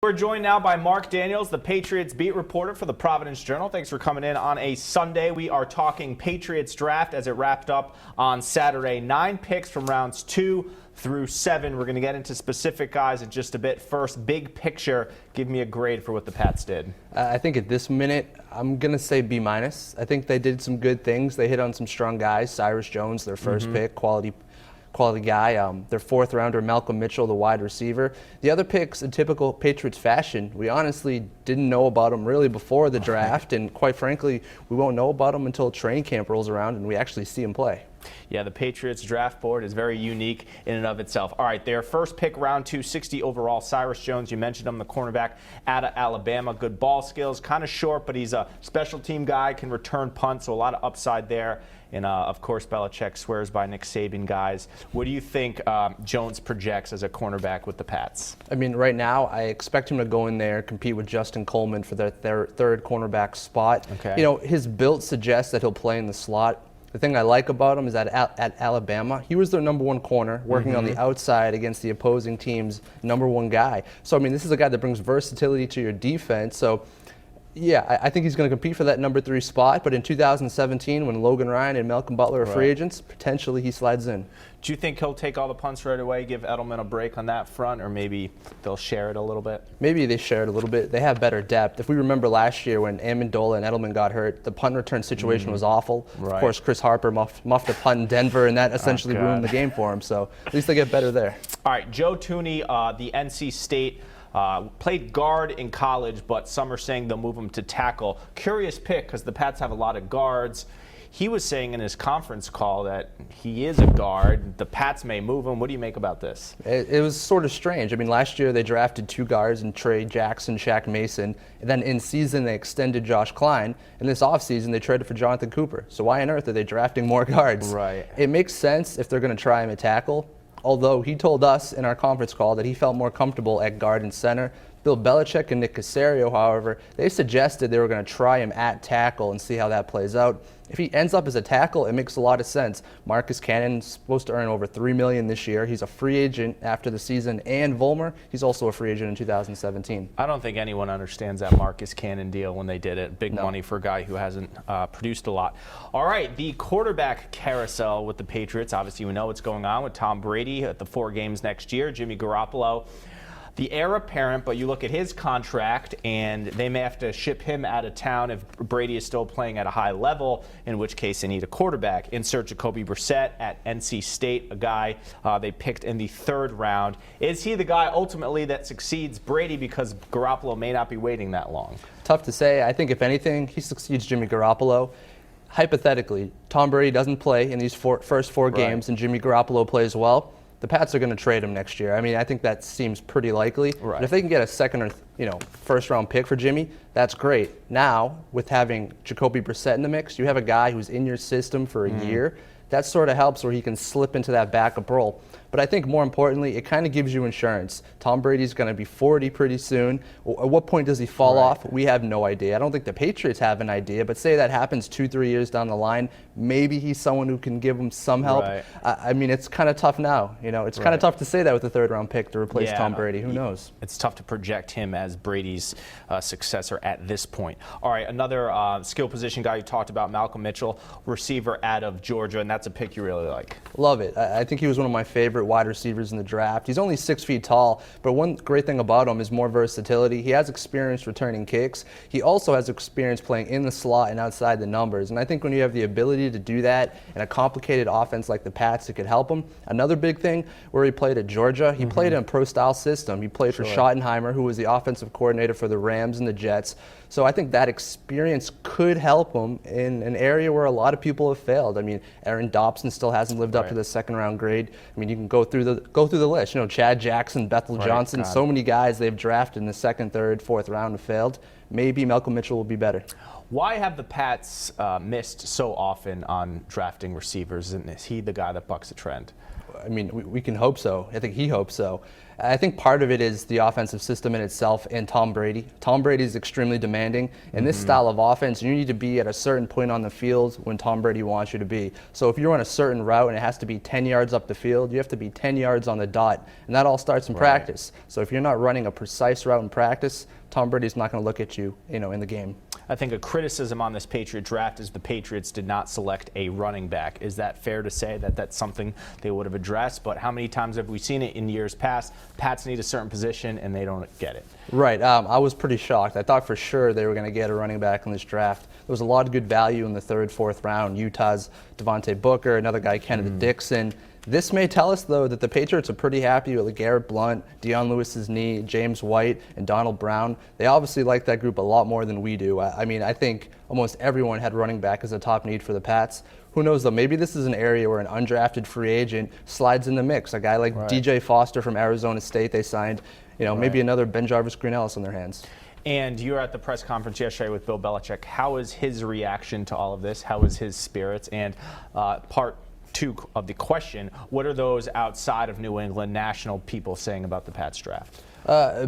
We're joined now by Mark Daniels, the Patriots beat reporter for the Providence Journal. Thanks for coming in on a Sunday. We are talking Patriots draft as it wrapped up on Saturday. 9 picks from rounds 2 through 7. We're going to get into specific guys in just a bit. First, big picture. Give me a grade for what the Pats did. I think at this minute, I'm going to say B-. I think they did some good things. They hit on some strong guys. Cyrus Jones, their first pick, quality guy. Their 4th rounder, Malcolm Mitchell, the wide receiver. The other picks, in typical Patriots fashion, we honestly didn't know about them really before the draft, and quite frankly, we won't know about them until training camp rolls around and we actually see them play. Yeah, the Patriots draft board is very unique in and of itself. All right, their first pick, round 2, 60 overall, Cyrus Jones. You mentioned him, the cornerback out of Alabama. Good ball skills, kind of short, but he's a special team guy, can return punts, so a lot of upside there. And, of course, Belichick swears by Nick Saban guys. What do you think Jones projects as a cornerback with the Pats? I mean, right now, I expect him to go in there, compete with Justin Coleman for their third cornerback spot. Okay. You know, his build suggests that he'll play in the slot. The thing I like about him is that at Alabama, he was their #1 corner, working on the outside against the opposing team's #1 guy. So, I mean, this is a guy that brings versatility to your defense. So, yeah, I think he's going to compete for that #3 spot. But in 2017, when Logan Ryan and Malcolm Butler are free agents, potentially he slides in. Do you think he'll take all the punts right away, give Edelman a break on that front, or maybe they'll share it a little bit? Maybe they share it a little bit. They have better depth. If we remember last year when Amendola and Edelman got hurt, the punt return situation was awful. Right. Of course, Chris Harper muffed a punt in Denver, and that essentially ruined the game for him. So at least they get better there. All right, Joe Thuney, the NC State, played guard in college, but some are saying they'll move him to tackle. Curious pick because the Pats have a lot of guards. He was saying in his conference call that he is a guard. The Pats may move him. What do you make about this? It was sort of strange. I mean, last year they drafted 2 guards in Trey Jackson, Shaq Mason. And then in season they extended Josh Klein. And this offseason they traded for Jonathan Cooper. So why on earth are they drafting more guards? Right. It makes sense if they're going to try him at tackle. Although he told us in our conference call that he felt more comfortable at guard and center. Bill Belichick and Nick Casario, however, they suggested they were going to try him at tackle and see how that plays out. If he ends up as a tackle, it makes a lot of sense. Marcus Cannon's supposed to earn over $3 million this year. He's a free agent after the season. And Vollmer, he's also a free agent in 2017. I don't think anyone understands that Marcus Cannon deal when they did it. Big money for a guy who hasn't produced a lot. All right, the quarterback carousel with the Patriots. Obviously, we know what's going on with Tom Brady at the 4 games next year. Jimmy Garoppolo, the heir apparent, but you look at his contract and they may have to ship him out of town if Brady is still playing at a high level, in which case they need a quarterback. Insert Jacoby Brissett at NC State, a guy they picked in the 3rd round. Is he the guy ultimately that succeeds Brady because Garoppolo may not be waiting that long? Tough to say. I think if anything, he succeeds Jimmy Garoppolo. Hypothetically, Tom Brady doesn't play in these first 4 games and Jimmy Garoppolo plays well. The Pats are going to trade him next year. I mean, I think that seems pretty likely. Right. But if they can get a 2nd or 1st round pick for Jimmy, that's great. Now, with having Jacoby Brissett in the mix, you have a guy who's in your system for a year. That sort of helps where he can slip into that backup role. But I think more importantly, it kind of gives you insurance. Tom Brady's going to be 40 pretty soon. At what point does he fall off? We have no idea. I don't think the Patriots have an idea, but say that happens 2-3 years down the line, maybe he's someone who can give him some help. Right. I mean, it's kind of tough now. You know, it's kind of tough to say that with the 3rd round pick to replace Tom Brady. Who knows? It's tough to project him as Brady's successor at this point. All right, another skill position guy you talked about, Malcolm Mitchell, receiver out of Georgia, and that's a pick you really like. Love it. I think he was one of my favorite wide receivers in the draft. He's only 6 feet tall, but one great thing about him is more versatility. He has experience returning kicks. He also has experience playing in the slot and outside the numbers. And I think when you have the ability to do that in a complicated offense like the Pats, it could help him. Another big thing where he played at Georgia, he played in a pro-style system. He played for Schottenheimer, who was the offensive coordinator for the Rams and the Jets. So I think that experience could help him in an area where a lot of people have failed. I mean, Aaron Dobson still hasn't lived up to the 2nd round grade. I mean, you can go through the list. You know, Chad Jackson, Bethel Johnson, so many guys they've drafted in the 2nd, 3rd, 4th round have failed. Maybe Malcolm Mitchell will be better. Why have the Pats missed so often on drafting receivers? And is he the guy that bucks the trend? I mean, we can hope so. I think he hopes so. I think part of it is the offensive system in itself and Tom Brady. Tom Brady is extremely demanding. In this style of offense, you need to be at a certain point on the field when Tom Brady wants you to be. So if you're on a certain route and it has to be 10 yards up the field, you have to be 10 yards on the dot. And that all starts in practice. So if you're not running a precise route in practice, Tom Brady's not going to look at you, in the game. I think a criticism on this Patriot draft is the Patriots did not select a running back. Is that fair to say that that's something they would have addressed? But how many times have we seen it in years past? Pats need a certain position and they don't get it. Right. I was pretty shocked. I thought for sure they were going to get a running back in this draft. There was a lot of good value in the 3rd, 4th round. Utah's Devontae Booker, another guy, Kennedy Dixon. This may tell us, though, that the Patriots are pretty happy with Garrett Blount, Dion Lewis's knee, James White, and Donald Brown. They obviously like that group a lot more than we do. I think almost everyone had running back as a top need for the Pats. Who knows, though? Maybe this is an area where an undrafted free agent slides in the mix. A guy like DJ Foster from Arizona State they signed. Maybe another Ben Jarvis Green Ellis on their hands. And you were at the press conference yesterday with Bill Belichick. How was his reaction to all of this? How was his spirits? And part 2 of the question, what are those outside of New England national people saying about the Pats draft?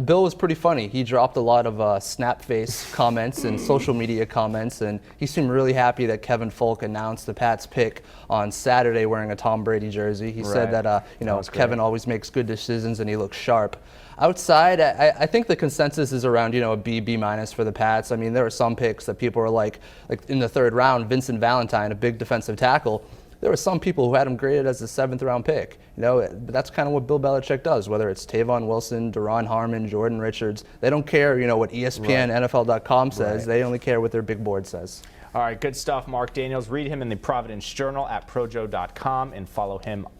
Bill was pretty funny. He dropped a lot of snap face comments and social media comments, and he seemed really happy that Kevin Folk announced the Pats pick on Saturday wearing a Tom Brady jersey. He said that Kevin always makes good decisions and he looks sharp. Outside, I think the consensus is around a B minus for the Pats. I mean, there are some picks that people are like in the 3rd round, Vincent Valentine, a big defensive tackle. There were some people who had him graded as a 7th round pick. But that's kind of what Bill Belichick does, whether it's Tavon Wilson, Daron Harmon, Jordan Richards. They don't care, what ESPN, NFL.com says. They only care what their big board says. All right, good stuff, Mark Daniels. Read him in the Providence Journal at projo.com and follow him on